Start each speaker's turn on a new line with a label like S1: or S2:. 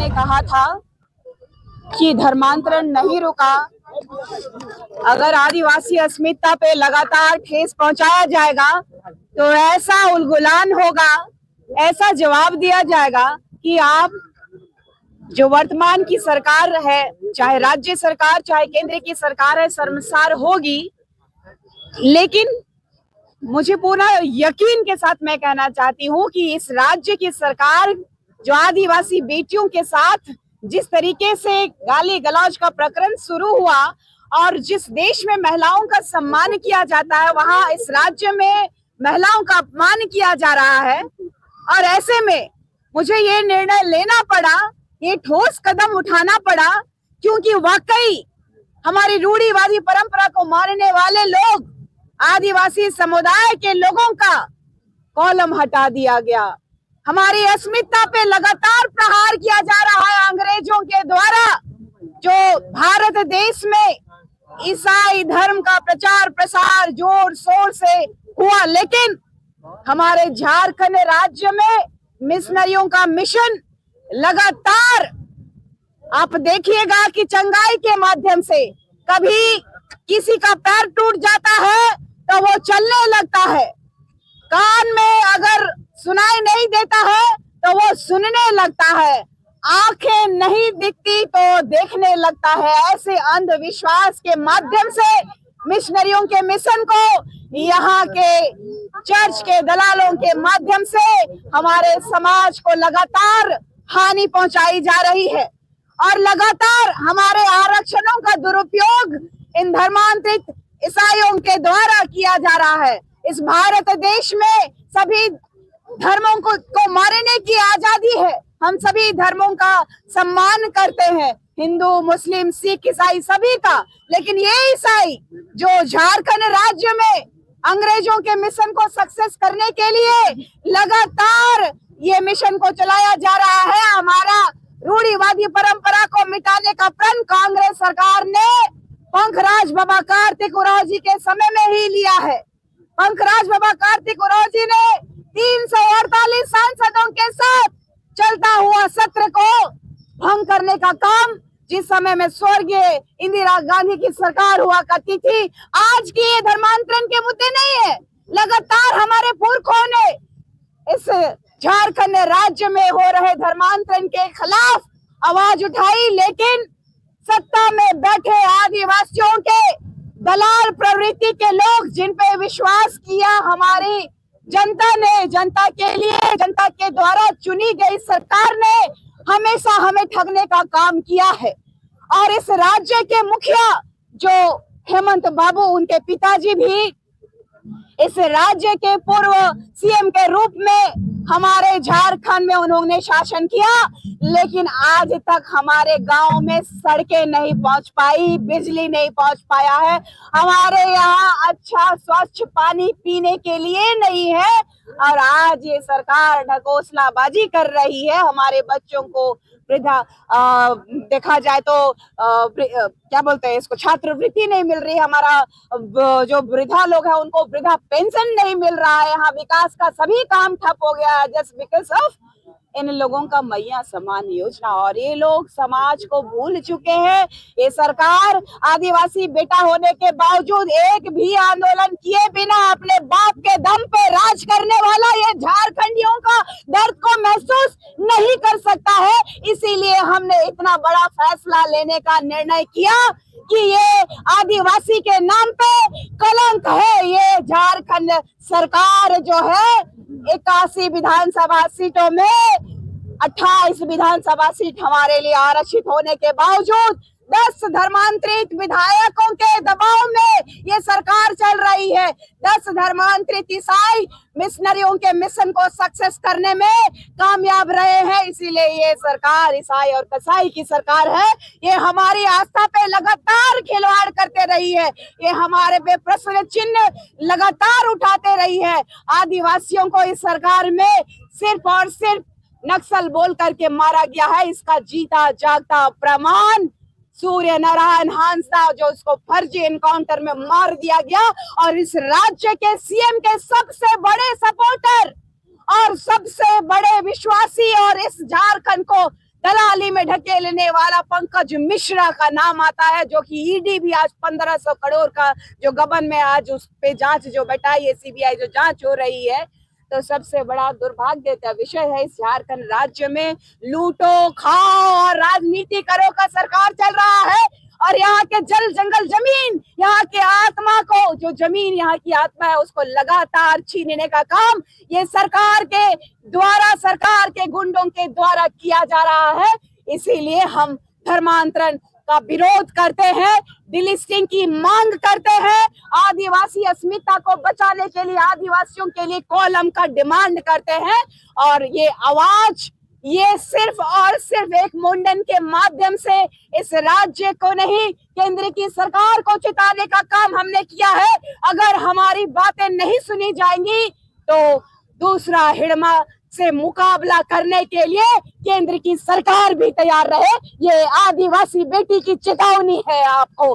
S1: ने कहा था कि धर्मांतरण नहीं रुका, अगर आदिवासी अस्मिता पे लगातार ठेस पहुंचाया जाएगा तो ऐसा उलगुलान होगा, ऐसा जवाब दिया जाएगा कि आप जो वर्तमान की सरकार है, चाहे राज्य सरकार चाहे केंद्र की सरकार है, शर्मसार होगी। लेकिन मुझे पूरा यकीन के साथ मैं कहना चाहती हूँ कि इस राज्य की सरकार जो आदिवासी बेटियों के साथ जिस तरीके से गाली गलौज का प्रकरण शुरू हुआ और जिस देश में महिलाओं का सम्मान किया जाता है, वहां इस राज्य में महिलाओं का अपमान किया जा रहा है। और ऐसे में मुझे ये निर्णय लेना पड़ा, ये ठोस कदम उठाना पड़ा, क्योंकि वाकई हमारी रूढ़िवादी परंपरा को मानने वाले लोग, आदिवासी समुदाय के लोगों का कॉलम हटा दिया गया। हमारी अस्मिता पे लगातार प्रहार किया जा रहा है अंग्रेजों के द्वारा, जो भारत देश में ईसाई धर्म का प्रचार प्रसार जोर शोर से हुआ। लेकिन हमारे झारखंड राज्य में मिशनरियों का मिशन लगातार, आप देखिएगा कि चंगाई के माध्यम से कभी किसी का पैर टूट जाता है तो वो चलने लगता है, कान में अगर सुनाई नहीं देता है तो वो सुनने लगता है, आंखें नहीं दिखती तो देखने लगता है। ऐसे अंधविश्वास के माध्यम से मिशनरियों के मिशन को यहाँ के चर्च के दलालों के माध्यम से हमारे समाज को लगातार हानि पहुंचाई जा रही है और लगातार हमारे आरक्षणों का दुरुपयोग इन धर्मांतरित ईसाइयों के द्वारा किया जा रहा है। इस भारत देश में सभी धर्मों को मानने की आजादी है, हम सभी धर्मों का सम्मान करते हैं, हिंदू मुस्लिम सिख ईसाई सभी का। लेकिन ये ईसाई जो झारखंड राज्य में अंग्रेजों के मिशन को सक्सेस करने के लिए लगातार ये मिशन को चलाया जा रहा है, हमारा रूढ़िवादी परंपरा को मिटाने का प्रण कांग्रेस सरकार ने पंखराज बाबा कार्तिक उरांव जी के समय में ही लिया है। पंखराज बाबा कार्तिक उरांव जी ने 348 सांसदों के साथ चलता हुआ सत्र को भंग करने का काम, जिस समय में स्वर्गीय इंदिरा गांधी की सरकार हुआ करती थी, आज की ये धर्मांतरण के मुद्दे नहीं है। लगातार हमारे पुरखों ने इस झारखंड राज्य में हो रहे धर्मांतरण के खिलाफ आवाज उठाई, लेकिन सत्ता में बैठे आदिवासियों के दलाल प्रवृत्ति के लोग, जिन पे विश्वास किया हमारी जनता ने, जनता के लिए जनता के द्वारा चुनी गई सरकार ने हमेशा हमें ठगने का काम किया है। और इस राज्य के मुखिया जो हेमंत बाबू, उनके पिताजी भी इस राज्य के पूर्व सीएम के रूप में हमारे झारखंड में उन्होंने शासन किया, लेकिन आज तक हमारे गांव में सड़कें नहीं पहुंच पाई, बिजली नहीं पहुंच पाया है, हमारे यहाँ अच्छा स्वच्छ पानी पीने के लिए नहीं है। और आज ये सरकार ढकोसलाबाजी कर रही है, हमारे बच्चों को वृद्धा देखा जाए तो क्या बोलते हैं इसको, छात्रवृत्ति नहीं मिल रही, हमारा जो वृद्धा लोग हैं उनको वृद्धा पेंशन नहीं मिल रहा है, यहाँ विकास का सभी काम ठप हो गया है जस्ट बिकॉज ऑफ इन लोगों का मैया समान योजना। और ये लोग समाज को भूल चुके हैं। ये सरकार आदिवासी बेटा होने के बावजूद एक भी आंदोलन किए बिना अपने बाप के दम पे राज करने वाला ये झारखंडियों का दर्द को महसूस नहीं कर सकता है। इसीलिए हमने इतना बड़ा फैसला लेने का निर्णय किया कि ये आदिवासी के नाम पे कलंक है। ये झारखंड सरकार जो है 81 विधानसभा सीटों में 28 विधानसभा सीट हमारे लिए आरक्षित होने के बावजूद 10 धर्मांतरित विधायकों के दबाव में ये सरकार चल रही है। 10 धर्मांतरित ईसाई मिशनरियों के मिशन को सक्सेस करने में कामयाब रहे हैं। इसीलिए ये सरकार ईसाई और कसाई की सरकार है। ये हमारी आस्था पे लगातार खिलवाड़ करते रही है, ये हमारे पे प्रश्न चिन्ह लगातार उठाते रही है। आदिवासियों को इस सरकार में सिर्फ और सिर्फ नक्सल बोल करके मारा गया है। इसका जीता जागता प्रमाण सूर्य नारायण हांसदा, जो उसको फर्जी एनकाउंटर में मार दिया गया, और इस राज्य के सीएम के सबसे बड़े सपोर्टर और सबसे बड़े विश्वासी और इस झारखंड को दलाली में ढकेलने वाला पंकज मिश्रा का नाम आता है, जो कि ईडी भी आज 1500 करोड़ का जो गबन में आज उस पे जांच जो बैठाई है, सीबीआई जो जांच हो रही है। तो सबसे बड़ा दुर्भाग्य का विषय है, इस झारखंड राज्य में लूटो खाओ और राजनीति करो का सरकार चल रहा है। और यहाँ के जल जंगल जमीन, यहाँ के आत्मा को, जो जमीन यहाँ की आत्मा है, उसको लगातार छीनने का काम ये सरकार के द्वारा, सरकार के गुंडों के द्वारा किया जा रहा है। इसीलिए हम धर्मांतरण का विरोध करते हैं, डिलिस्टिंग की मांग करते हैं, आदिवासी अस्मिता को बचाने के लिए, आदिवासियों के लिए कॉलम का डिमांड करते हैं। और ये आवाज, ये सिर्फ और सिर्फ एक मुंडन के माध्यम से इस राज्य को नहीं, केंद्र की सरकार को चिताने का काम हमने किया है। अगर हमारी बातें नहीं सुनी जाएंगी तो दूसरा हिड़मा से मुकाबला करने के लिए केंद्र की सरकार भी तैयार रहे। ये आदिवासी बेटी की चेतावनी है आपको।